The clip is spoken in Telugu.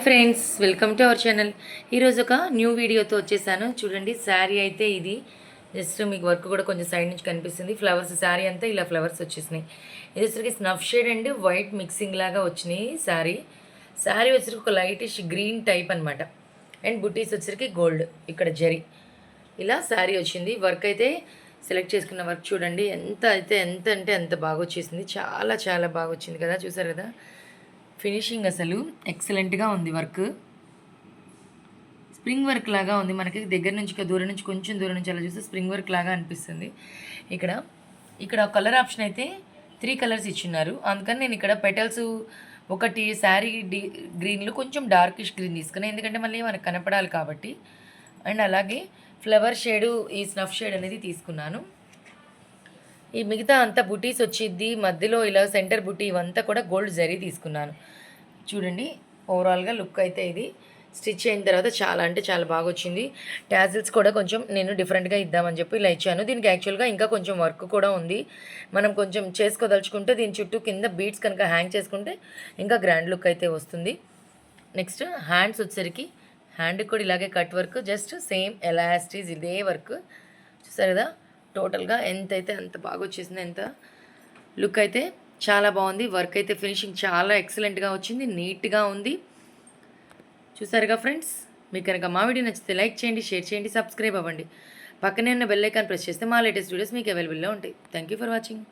Friends, welcome to our channel. ఈరోజు ఒక న్యూ వీడియోతో వచ్చేసాను. చూడండి, శారీ అయితే ఇది జస్ట్ మీకు వర్క్ కూడా కొంచెం సైడ్ నుంచి కనిపిస్తుంది. ఫ్లవర్స్ శారీ అంతా ఇలా ఫ్లవర్స్ వచ్చేసినాయి. ఇది వచ్చరికి snuff shade and white mixing లాగా వచ్చినాయి శారీ. శారీ వచ్చరికి ఒక లైటిష్ గ్రీన్ టైప్ అనమాట. అండ్ బుటీస్ వచ్చరికి గోల్డ్, ఇక్కడ జరీ ఇలా శారీ వచ్చింది. వర్క్ అయితే సెలెక్ట్ చేసుకున్న వర్క్ చూడండి ఎంత అంటే అంత బాగా వచ్చేసింది. చాలా చాలా బాగా వచ్చింది కదా, చూసారు కదా. ఫినిషింగ్ అసలు ఎక్సలెంట్గా ఉంది. వర్క్ స్ప్రింగ్ వర్క్ లాగా ఉంది. మనకి దగ్గర నుంచి దూరం నుంచి కొంచెం దూరం నుంచి అలా చూస్తే స్ప్రింగ్ వర్క్ లాగా అనిపిస్తుంది. ఇక్కడ కలర్ ఆప్షన్ అయితే 3 కలర్స్ ఇచ్చిన్నారు. అందుకని నేను ఇక్కడ పెటల్స్ ఒకటి శారీ గ్రీన్లో కొంచెం డార్కిష్ గ్రీన్ తీసుకున్నాను, ఎందుకంటే మళ్ళీ మనకు కనపడాలి కాబట్టి. అండ్ అలాగే ఫ్లవర్ షేడు ఈ స్నఫ్ షేడ్ అనేది తీసుకున్నాను. ఈ మిగతా అంతా బుటీస్ వచ్చింది, మధ్యలో ఇలా సెంటర్ బుటీ ఇవంతా కూడా గోల్డ్ జరీ తీసుకున్నాను. చూడండి, ఓవరాల్గా లుక్ అయితే ఇది స్టిచ్ అయిన తర్వాత చాలా అంటే చాలా బాగా వచ్చింది. ట్యాజిల్స్ కూడా కొంచెం నేను డిఫరెంట్గా ఇద్దామని చెప్పి ఇలా ఇచ్చాను. దీనికి యాక్చువల్గా ఇంకా కొంచెం వర్క్ కూడా ఉంది. మనం కొంచెం చేసుకోదలుచుకుంటే దీని చుట్టూ కింద బీడ్స్ కనుక హ్యాంగ్ చేసుకుంటే ఇంకా గ్రాండ్ లుక్ అయితే వస్తుంది. నెక్స్ట్ హ్యాండ్స్ వచ్చేసరికి హ్యాండ్కి కూడా ఇలాగే కట్ వర్క్, జస్ట్ సేమ్ ఎలాస్టిస్ ఇదే వర్క్. చూసారు కదా, టోటల్గా ఎంతైతే అంత బాగా వచ్చేసింది. ఎంత లుక్ అయితే చాలా బాగుంది. వర్క్ అయితే ఫినిషింగ్ చాలా ఎక్సలెంట్గా వచ్చింది, నీట్గా ఉంది. చూసారుగా ఫ్రెండ్స్, మీకు కనుక మా వీడియో నచ్చితే లైక్ చేయండి, షేర్ చేయండి, సబ్స్క్రైబ్ అవ్వండి. పక్కనే ఉన్న బెల్ ఐకాన్ ప్రెస్ చేస్తే మా లేటెస్ట్ వీడియోస్ మీకు అవైలబుల్లో ఉంటాయి. Thank you for watching.